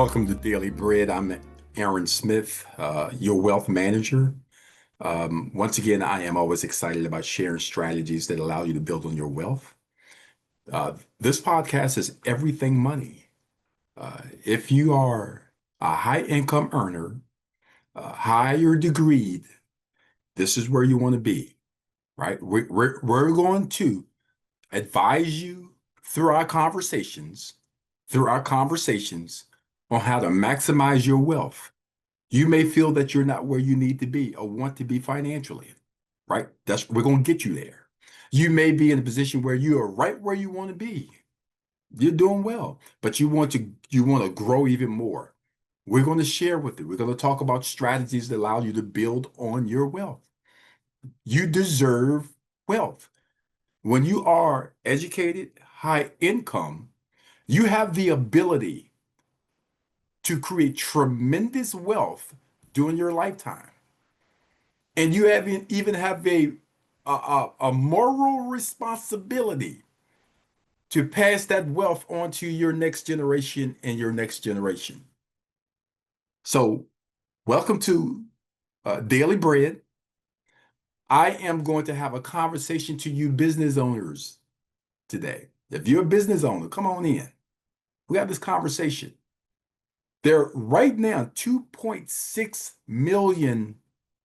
Welcome to Daily Bread. I'm Aaron Smith, your wealth manager. Once again, I am always excited about sharing strategies that allow you to build on your wealth. This podcast is everything money. If you are a high income earner, higher degree, this is where you want to be, right? We're going to advise you through our conversations, on how to maximize your wealth. You may feel that you're not where you need to be or want to be financially, right? We're going to get you there. You may be in a position where you are right where you want to be. You're doing well, but you want to grow even more. We're going to share with you. We're going to talk about strategies that allow you to build on your wealth. You deserve wealth. When you are educated, high income, you have the ability to create tremendous wealth during your lifetime. And you even have a moral responsibility to pass that wealth on to your next generation and your next generation. So, welcome to Daily Bread. I am going to have a conversation to you business owners today. If you're a business owner, come on in. We have this conversation. There are right now 2.6 million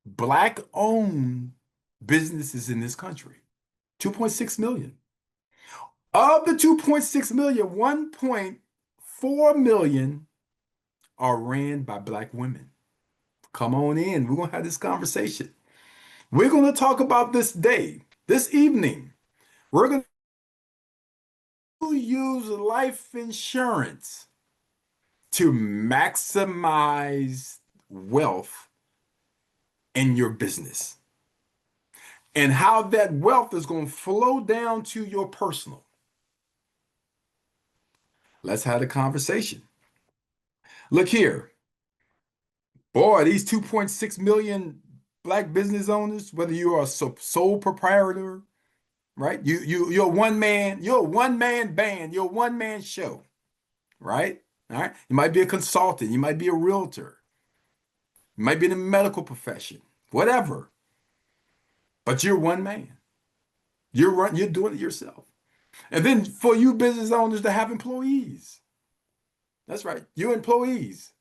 Black-owned businesses in this country. 2.6 million. Of the 2.6 million, 1.4 million are ran by Black women. Come on in. We're going to have this conversation. We're going to talk about this evening. We're going to use life insurance to maximize wealth in your business and how that wealth is going to flow down to your personal. Let's have a conversation. Look here. Boy, these 2.6 million Black business owners, whether you are a sole proprietor, right? You're a one-man band, you're a one-man show, right? All right. You might be a consultant, you might be a realtor, you might be in the medical profession, whatever. But you're one man. You're doing it yourself. And then for you business owners to have employees. That's right. You employees.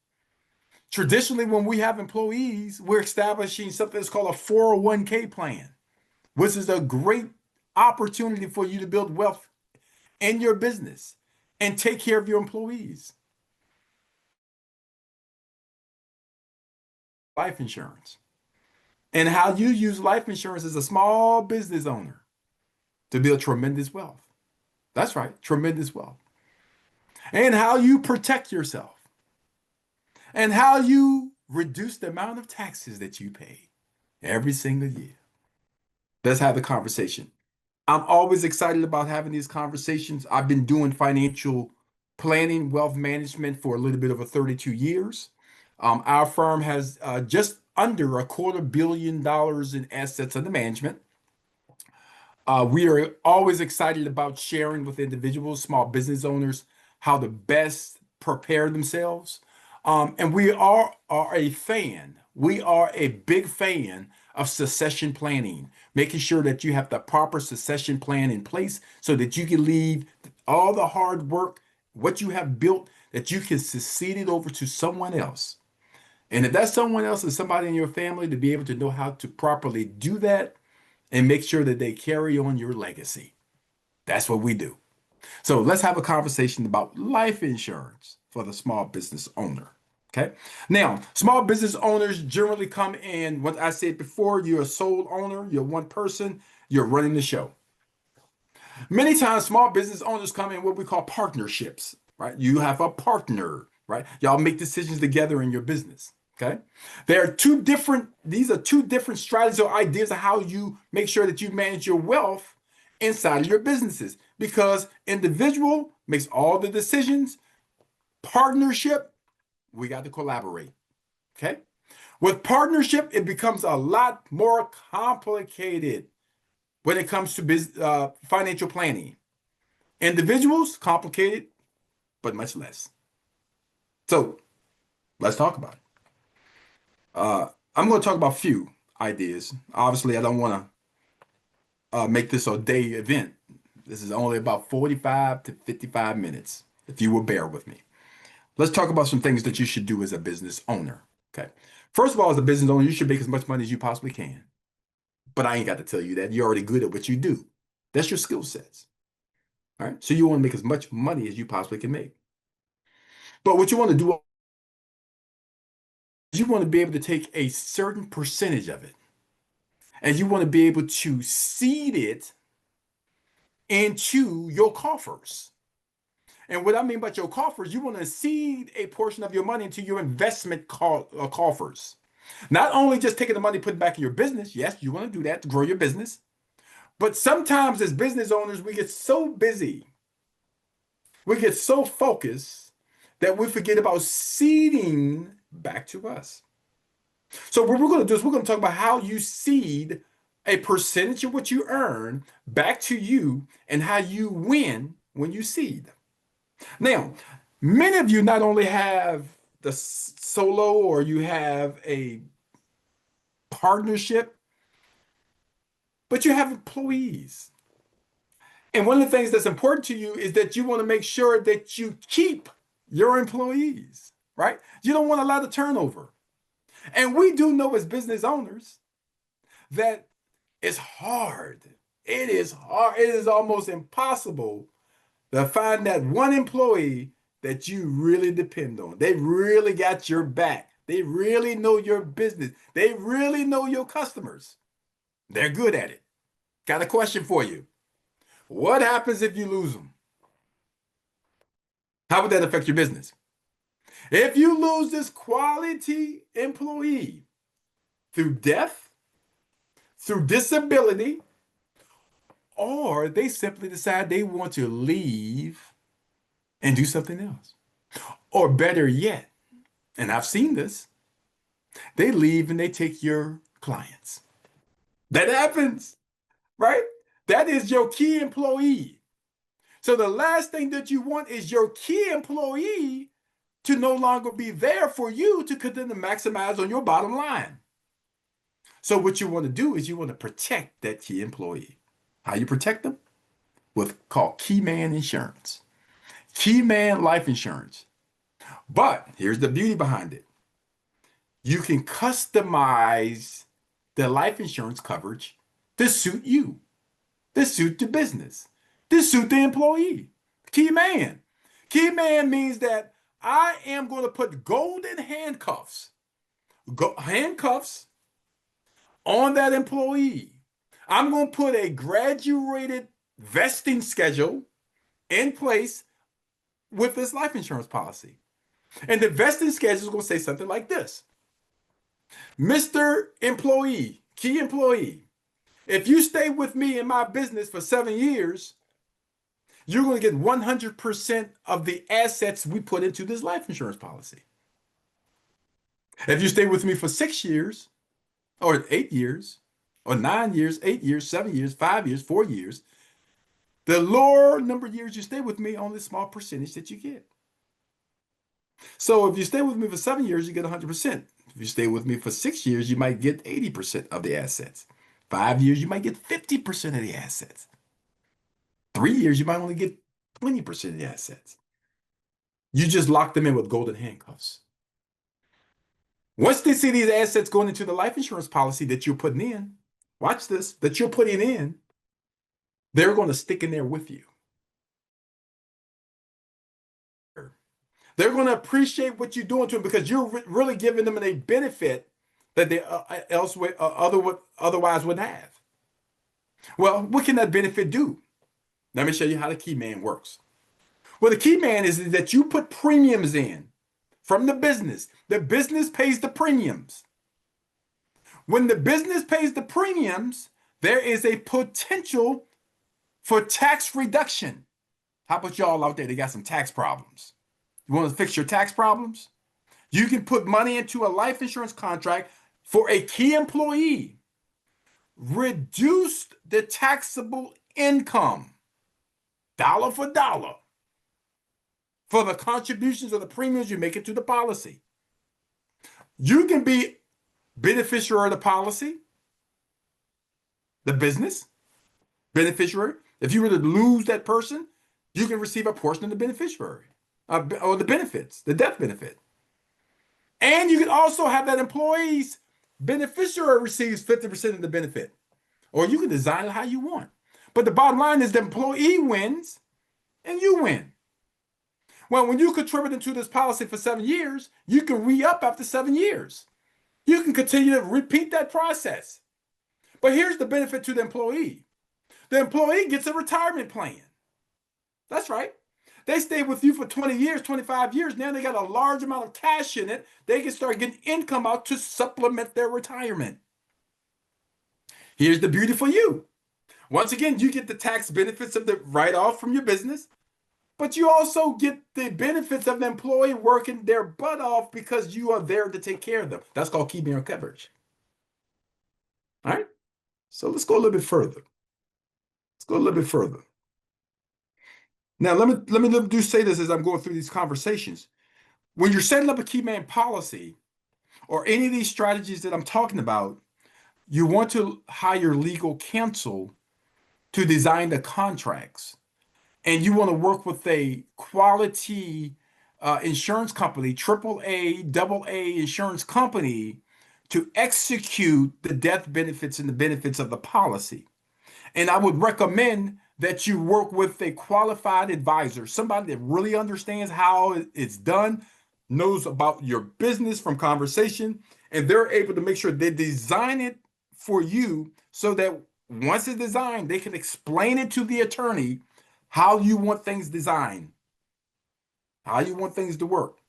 Traditionally, when we have employees, we're establishing something that's called a 401k plan, which is a great opportunity for you to build wealth in your business and take care of your employees. Life insurance. And how you use life insurance as a small business owner to build tremendous wealth. That's right, tremendous wealth. And how you protect yourself. And how you reduce the amount of taxes that you pay every single year. Let's have the conversation. I'm always excited about having these conversations. I've been doing financial planning, wealth management for a little bit over 32 years. Our firm has just under $250 million in assets under management. We are always excited about sharing with individuals, small business owners, how to best prepare themselves. And we are a fan. We are a big fan of succession planning, making sure that you have the proper succession plan in place so that you can leave all the hard work, what you have built, that you can succeed it over to someone else. And if that someone else is somebody in your family, to be able to know how to properly do that and make sure that they carry on your legacy. That's what we do. So let's have a conversation about life insurance for the small business owner. Okay. Now, small business owners generally come in, what I said before, you're a sole owner, you're one person, you're running the show. Many times, small business owners come in what we call partnerships, right? You have a partner, right? Y'all make decisions together in your business. Okay. These are two different strategies or ideas of how you make sure that you manage your wealth inside of your businesses, because individual makes all the decisions. Partnership, we got to collaborate. Okay. With partnership, it becomes a lot more complicated when it comes to financial planning. Individuals, complicated, but much less. So Let's talk about it. I'm going to talk about a few ideas. Obviously, I don't want to make this a day event. This is only about 45 to 55 minutes, if you will bear with me. Let's talk about some things that you should do as a business owner. Okay. First of all, as a business owner, you should make as much money as you possibly can. But I ain't got to tell you that. You're already good at what you do. That's your skill sets. All right. So you want to make as much money as you possibly can make. But what you want to do is you want to be able to take a certain percentage of it and you want to be able to seed it into your coffers. And what I mean by your coffers, you want to seed a portion of your money into your investment coffers. Not only just taking the money, put it back in your business. Yes, you want to do that to grow your business. But sometimes as business owners, we get so busy, we get so focused that we forget about seeding back to us. So what we're going to do is we're going to talk about how you seed a percentage of what you earn back to you and how you win when you seed. Now, many of you not only have the solo or you have a partnership, but you have employees. And one of the things that's important to you is that you want to make sure that you keep your employees, right? You don't want a lot of turnover. And we do know as business owners that it's hard. It is hard. It is almost impossible to find that one employee that you really depend on. They really got your back. They really know your business. They really know your customers. They're good at it. Got a question for you. What happens if you lose them? How would that affect your business? If you lose this quality employee through death, through disability, or they simply decide they want to leave and do something else. Or better yet, and I've seen this, they leave and they take your clients. That happens, right? That is your key employee. So the last thing that you want is your key employee to no longer be there for you to continue to maximize on your bottom line. So what you want to do is you want to protect that key employee. How you protect them? With called key man insurance. Key man life insurance. But here's the beauty behind it. You can customize the life insurance coverage to suit you, to suit the business, to suit the employee. Key man. Key man means that I am going to put golden handcuffs on that employee. I'm going to put a graduated vesting schedule in place with this life insurance policy. And the vesting schedule is going to say something like this. Mr. Employee, key employee, if you stay with me in my business for 7 years, you're going to get 100% of the assets we put into this life insurance policy. If you stay with me for 6 years, or 8 years, or 9 years, 8 years, 7 years, 5 years, 4 years, the lower number of years you stay with me, only a small percentage that you get. So if you stay with me for 7 years, you get 100%. If you stay with me for 6 years, you might get 80% of the assets. 5 years, you might get 50% of the assets. 3 years, you might only get 20% of the assets. You just lock them in with golden handcuffs. Once they see these assets going into the life insurance policy that you're putting in, watch this, that you're putting in, they're going to stick in there with you. They're going to appreciate what you're doing to them because you're really giving them a benefit that they otherwise wouldn't have. Well, what can that benefit do? Let me show you how the key man works. Well, the key man is that you put premiums in from the business. The business pays the premiums. When the business pays the premiums, there is a potential for tax reduction. How about y'all out there? They got some tax problems. You want to fix your tax problems? You can put money into a life insurance contract for a key employee. Reduce the taxable income, dollar for dollar, for the contributions or the premiums you make into the policy. You can be beneficiary of the policy, the business beneficiary. If you were to lose that person, you can receive a portion of the beneficiary or the benefits, the death benefit. And you can also have that employee's beneficiary receives 50% of the benefit, or you can design it how you want. But the bottom line is the employee wins and you win. Well, when you contribute into this policy for 7 years, you can re-up after 7 years. You can continue to repeat that process. But here's the benefit to the employee. The employee gets a retirement plan. That's right. They stay with you for 20 years, 25 years. Now they got a large amount of cash in it. They can start getting income out to supplement their retirement. Here's the beauty for you. Once again, you get the tax benefits of the write-off from your business, but you also get the benefits of the employee working their butt off because you are there to take care of them. That's called keeping your coverage. All right. So let's go a little bit further. Let's go a little bit further. Now, let me do say this as I'm going through these conversations. When you're setting up a key man policy or any of these strategies that I'm talking about, you want to hire legal counsel to design the contracts. And you want to work with a quality insurance company, triple A, double A insurance company to execute the death benefits and the benefits of the policy. And I would recommend that you work with a qualified advisor, somebody that really understands how it's done, knows about your business from conversation, and they're able to make sure they design it for you so that once it's designed, they can explain it to the attorney how you want things designed, how you want things to work.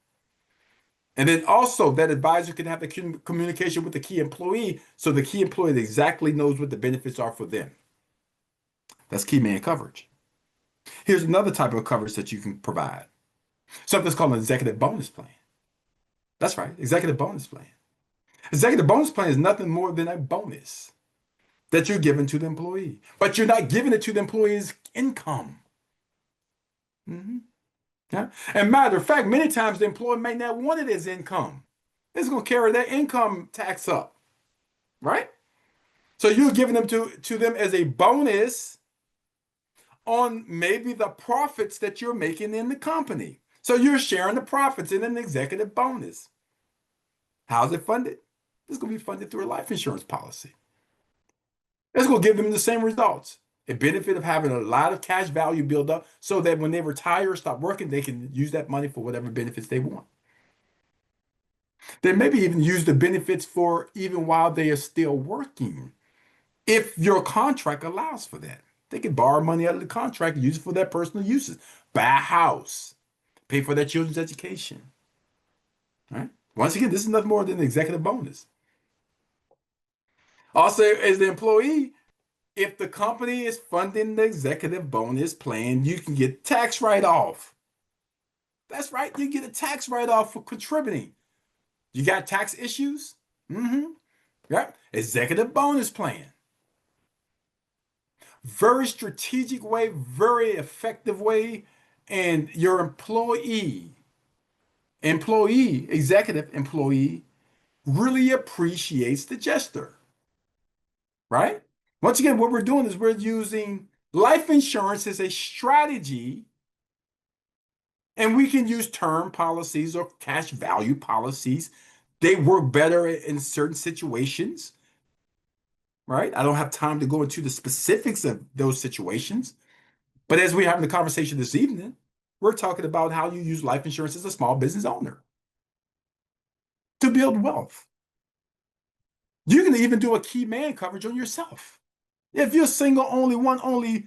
And then also that advisor can have the communication with the key employee so the key employee exactly knows what the benefits are for them. That's key man coverage. Here's another type of coverage that you can provide. Something's called an executive bonus plan. That's right, executive bonus plan. Executive bonus plan is nothing more than a bonus that you're giving to the employee, but you're not giving it to the employee's income. Mm-hmm. Yeah. And matter of fact, many times the employer may not want it as income. It's going to carry that income tax up, right? So you're giving them to them as a bonus on maybe the profits that you're making in the company. So you're sharing the profits in an executive bonus. How's it funded? It's going to be funded through a life insurance policy. It's going to give them the same results. A benefit of having a lot of cash value build up so that when they retire or stop working, they can use that money for whatever benefits they want. They maybe even use the benefits for even while they are still working, if your contract allows for that. They can borrow money out of the contract and use it for their personal uses. Buy a house, pay for their children's education. Right? Once again, this is nothing more than an executive bonus. Also, as the employee, if the company is funding the executive bonus plan, you can get tax write-off. That's right, you get a tax write-off for contributing. You got tax issues? Mm-hmm. Right? Executive bonus plan. Very strategic way, very effective way. And your executive employee really appreciates the gesture, right? Once again, what we're doing is we're using life insurance as a strategy, and we can use term policies or cash value policies. They work better in certain situations, right? I don't have time to go into the specifics of those situations. But as we're having the conversation this evening, we're talking about how you use life insurance as a small business owner to build wealth. You can even do a key man coverage on yourself. If you're single, only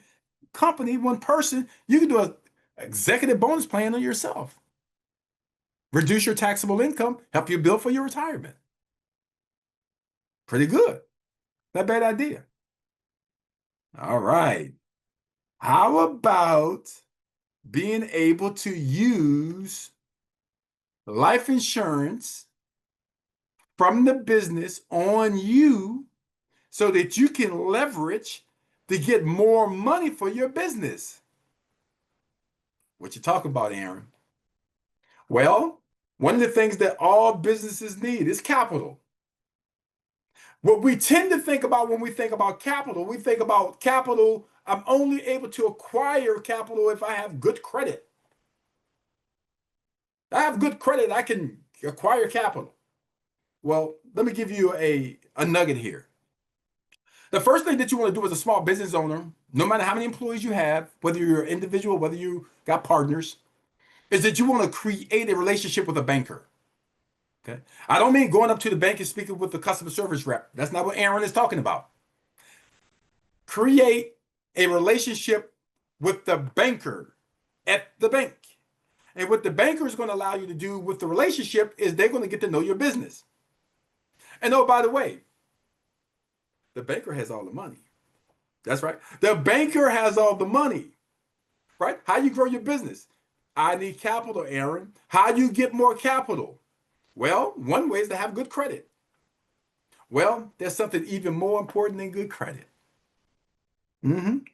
company, one person, you can do an executive bonus plan on yourself. Reduce your taxable income, help you build for your retirement. Pretty good. Not a bad idea. All right. How about being able to use life insurance from the business on you so that you can leverage to get more money for your business? What you talking about, Aaron? Well, One of the things that all businesses need is capital. What we tend to think about when we think about capital, we think about capital. I'm only able to acquire capital if I have good credit. I have good credit, I can acquire capital. Well, let me give you a nugget here. The first thing that you want to do as a small business owner, no matter how many employees you have, whether you're an individual, whether you got partners, is that you want to create a relationship with a banker. Okay. I don't mean going up to the bank and speaking with the customer service rep. That's not what Aaron is talking about. Create a relationship with the banker at the bank. And what the banker is going to allow you to do with the relationship is they're going to get to know your business. And oh, by the way, the banker has all the money. That's right. The banker has all the money, right? How you grow your business? I need capital, Aaron. How do you get more capital? Well, one way is to have good credit. Well, there's something even more important than good credit.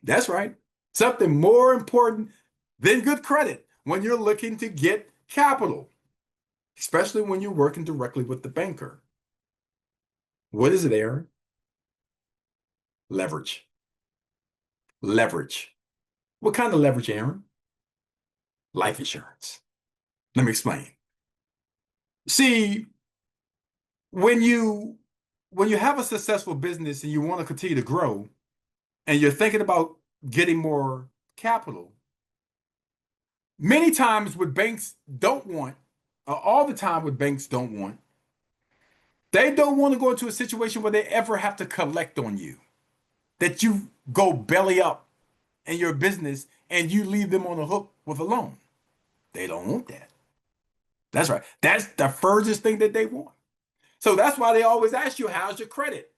That's right. Something more important than good credit when you're looking to get capital, especially when you're working directly with the banker. What is it, Aaron? Leverage. Leverage. What kind of leverage, Aaron? Life insurance. Let me explain. See, when you when you have a successful business and you want to continue to grow and you're thinking about getting more capital, many times what banks don't want, all the time what banks don't want, they don't want to go into a situation where they ever have to collect on you, that you go belly up in your business and you leave them on the hook with a loan. They don't want that. That's right. That's the furthest thing that they want. So that's why they always ask you, how's your credit?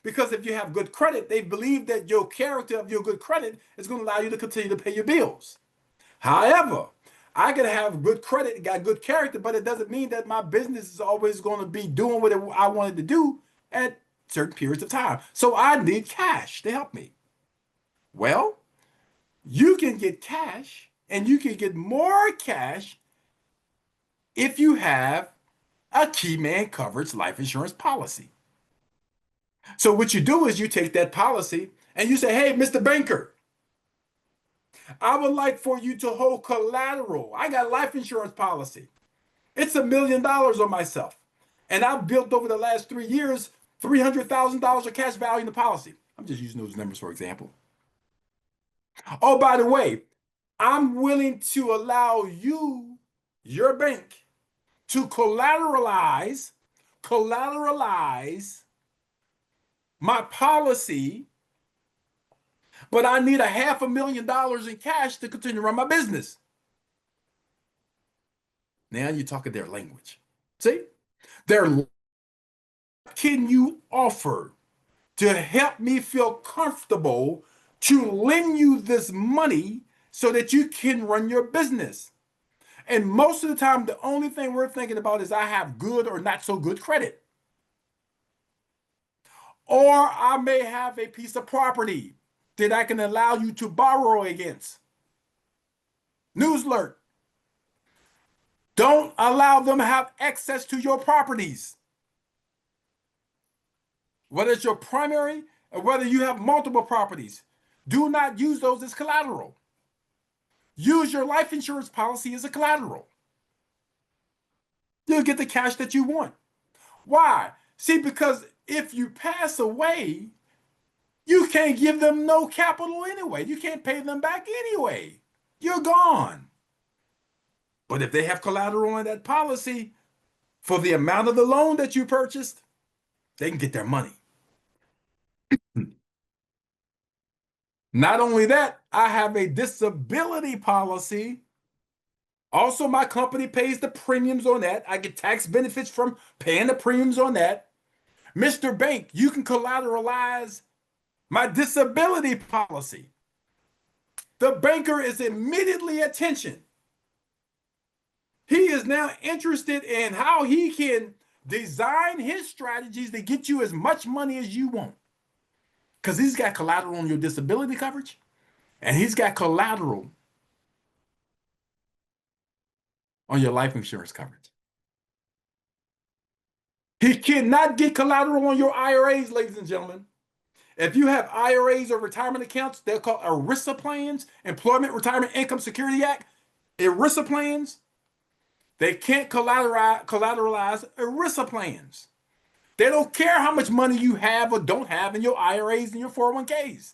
Because if you have good credit, they believe that your character of your good credit is going to allow you to continue to pay your bills. However, I could have good credit, got good character, but it doesn't mean that my business is always going to be doing what I wanted to do at certain periods of time. So I need cash to help me. Well, you can get cash and you can get more cash if you have a key man coverage life insurance policy. So what you do is you take that policy and you say, hey, Mr. Banker, I would like for you to hold collateral. I got a life insurance policy. It's $1 million on myself. And I've built over the last 3 years $300,000 of cash value in the policy. I'm just using those numbers for example. Oh, by the way, I'm willing to allow you, your bank, to collateralize my policy, but I need $500,000 in cash to continue to run my business. Now you're talking their language. See? What can you offer to help me feel comfortable to lend you this money so that you can run your business? And most of the time, the only thing we're thinking about is I have good or not so good credit. Or I may have a piece of property that I can allow you to borrow against. News alert. Don't allow them to have access to your properties. Whether it's your primary or whether you have multiple properties, do not use those as collateral. Use your life insurance policy as a collateral. You'll get the cash that you want. Why? See, because if you pass away, you can't give them no capital anyway. You can't pay them back anyway. You're gone. But if they have collateral on that policy for the amount of the loan that you purchased, they can get their money. Not only that, I have a disability policy. Also, my company pays the premiums on that. I get tax benefits from paying the premiums on that. Mr. Bank, you can collateralize my disability policy. The banker is immediately attention. He is now interested in how he can design his strategies to get you as much money as you want. Because he's got collateral on your disability coverage and he's got collateral on your life insurance coverage. He cannot get collateral on your IRAs, ladies and gentlemen. If you have IRAs or retirement accounts, they're called ERISA plans, Employment Retirement Income Security Act. ERISA plans, they can't collateralize ERISA plans. They don't care how much money you have or don't have in your IRAs and your 401ks.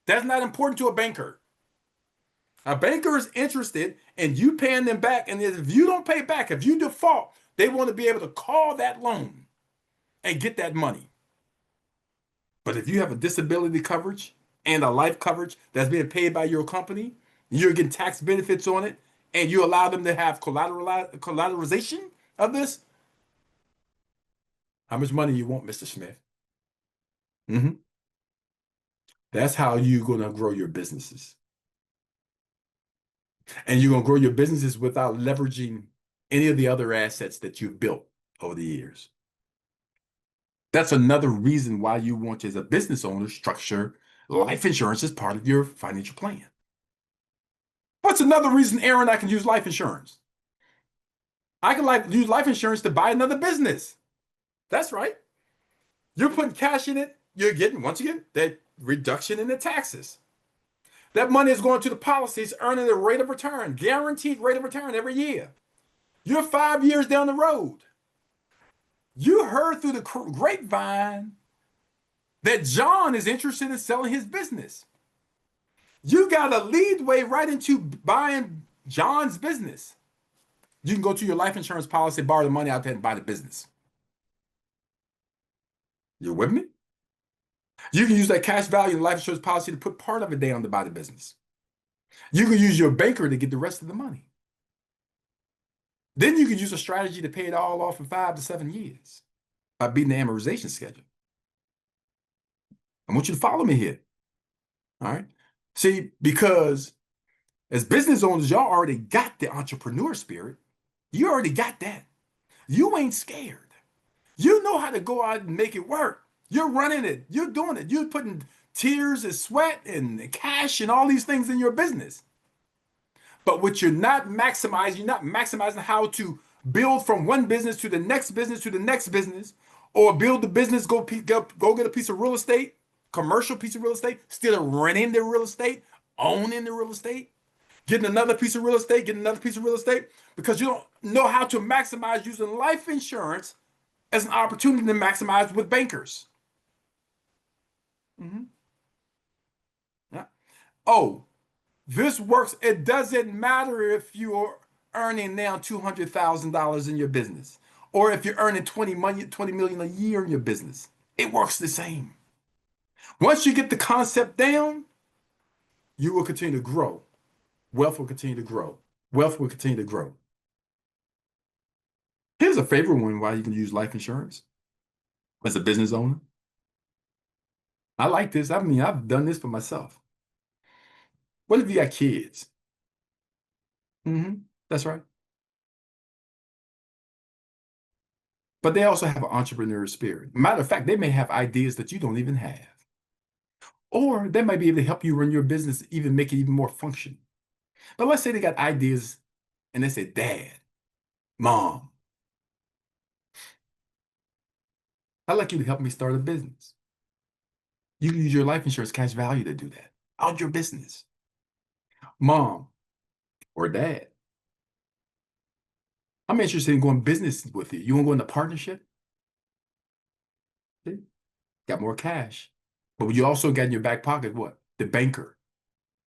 That's not important to a banker. A banker is interested in you paying them back. And if you don't pay back, if you default, they want to be able to call that loan and get that money. But if you have a disability coverage and a life coverage that's being paid by your company, you're getting tax benefits on it, and you allow them to have collateralization of this, how much money you want, Mr. Smith? Mhm. That's how you're going to grow your businesses. And you're going to grow your businesses without leveraging any of the other assets that you've built over the years. That's another reason why you want to, as a business owner, structure life insurance as part of your financial plan. What's another reason, Aaron, I can use life insurance? I can use life insurance to buy another business. That's right. You're putting cash in it. You're getting, once again, that reduction in the taxes. That money is going to the policies, earning a rate of return, guaranteed rate of return every year. You're 5 years down the road. You heard through the grapevine that John is interested in selling his business. You got a lead way right into buying John's business. You can go to your life insurance policy, borrow the money out there and buy the business. You with me? You can use that cash value in life insurance policy to put part of it down to buy the business. You can use your banker to get the rest of the money. Then you can use a strategy to pay it all off in 5 to 7 years by beating the amortization schedule. I want you to follow me here. All right. See, because as business owners, y'all already got the entrepreneur spirit. You already got that. You ain't scared. You know how to go out and make it work. You're running it. You're doing it. You're putting tears and sweat and cash and all these things in your business. But what you're not maximizing how to build from one business to the next business to the next business, or build the business, go get a piece of real estate, commercial piece of real estate, still renting the real estate, owning the real estate, getting another piece of real estate, getting another piece of real estate, because you don't know how to maximize using life insurance as an opportunity to maximize with bankers. Mhm. Yeah. Oh, this works. It doesn't matter if you're earning now $200,000 in your business or if you're earning 20 million a year in your business. It works the same. Once you get the concept down, you will continue to grow. Wealth will continue to grow. Wealth will continue to grow. Here's a favorite one why you can use life insurance as a business owner. I like this. I mean, I've done this for myself. What if you got kids? That's right. But they also have an entrepreneurial spirit. Matter of fact, they may have ideas that you don't even have. Or they might be able to help you run your business, even make it even more functional. But let's say they got ideas and they say, Dad, Mom, I'd like you to help me start a business. You can use your life insurance cash value to do that. Out your business. Mom or Dad, I'm interested in going business with you. You want to go into partnership? See? Got more cash. But you also got in your back pocket what? The banker.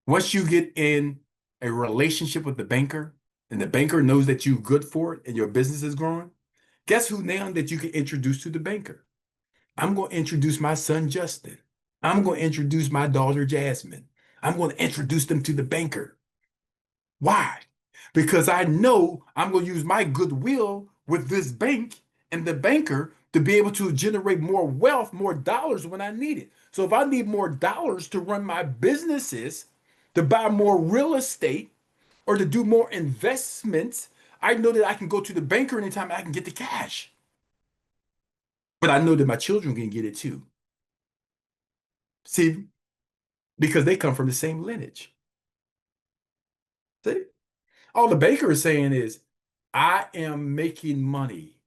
Once you get in a relationship with the banker and the banker knows that you're good for it and your business is growing, guess who now that you can introduce to the banker? I'm going to introduce my son, Justin. I'm going to introduce my daughter, Jasmine. I'm going to introduce them to the banker. Why? Because I know I'm going to use my goodwill with this bank and the banker to be able to generate more wealth, more dollars when I need it. So if I need more dollars to run my businesses, to buy more real estate, or to do more investments, I know that I can go to the banker anytime I can get the cash. But I know that my children can get it too. See, because they come from the same lineage. See? All the banker is saying is, I am making money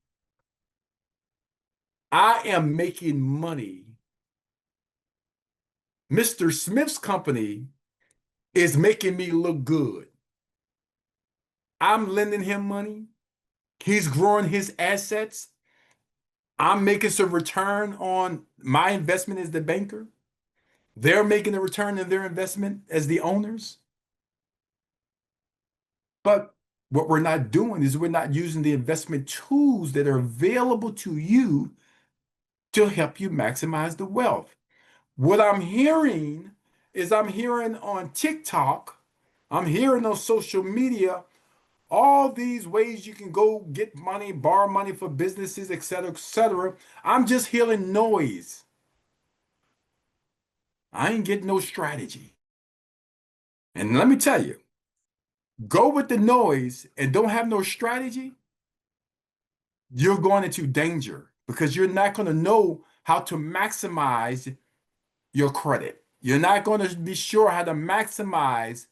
I am making money. Mr. Smith's company is making me look good. I'm lending him money. He's growing his assets. I'm making some return on my investment as the banker. They're making a return on their investment as the owners. But what we're not doing is we're not using the investment tools that are available to you to help you maximize the wealth. What I'm hearing is I'm hearing on TikTok, I'm hearing on social media, all these ways you can go get money, borrow money for businesses, et cetera, et cetera. I'm just hearing noise. I ain't getting no strategy. And let me tell you, go with the noise and don't have no strategy, you're going into danger because you're not going to know how to maximize your credit. You're not going to be sure how to maximize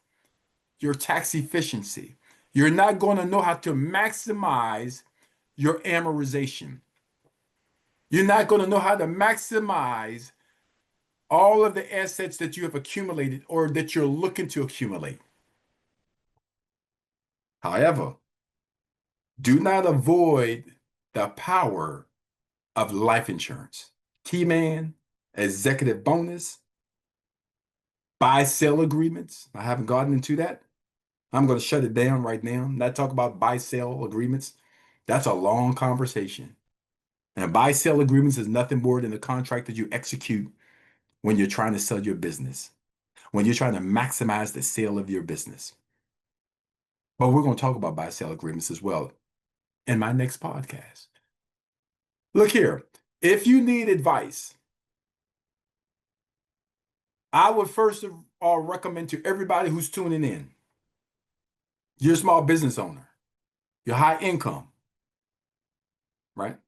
your tax efficiency. You're not going to know how to maximize your amortization. You're not going to know how to maximize all of the assets that you have accumulated or that you're looking to accumulate. However, do not avoid the power of life insurance. Key man, executive bonus, buy sell agreements. I haven't gotten into that. I'm going to shut it down right now. Not talk about buy sell agreements. That's a long conversation. And buy sell agreements is nothing more than a contract that you execute when you're trying to sell your business, when you're trying to maximize the sale of your business. But we're going to talk about buy sell agreements as well in my next podcast. Look here, if you need advice, I would first of all recommend to everybody who's tuning in, you're a small business owner, you're high income, right?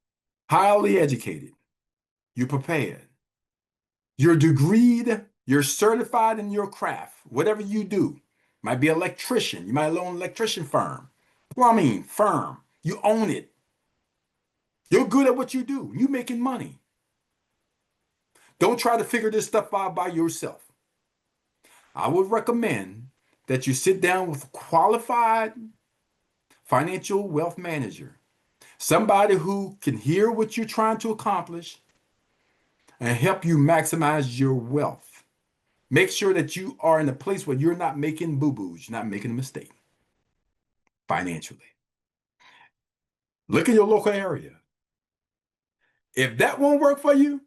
Highly educated, you're prepared, you're degreed, you're certified in your craft, whatever you do. Might be an electrician, you might own an electrician firm, plumbing firm, you own it. You're good at what you do, you're making money. Don't try to figure this stuff out by yourself. I would recommend that you sit down with a qualified financial wealth manager, somebody who can hear what you're trying to accomplish and help you maximize your wealth. Make sure that you are in a place where you're not making boo-boos, you're not making a mistake financially. Look in your local area. If that won't work for you,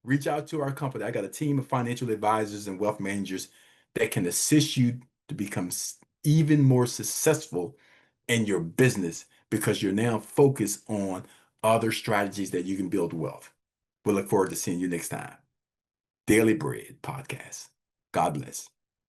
reach out to our company. I got a team of financial advisors and wealth managers that can assist you to become even more successful in your business because you're now focused on other strategies that you can build wealth. We look forward to seeing you next time. Daily Bread Podcast. God bless.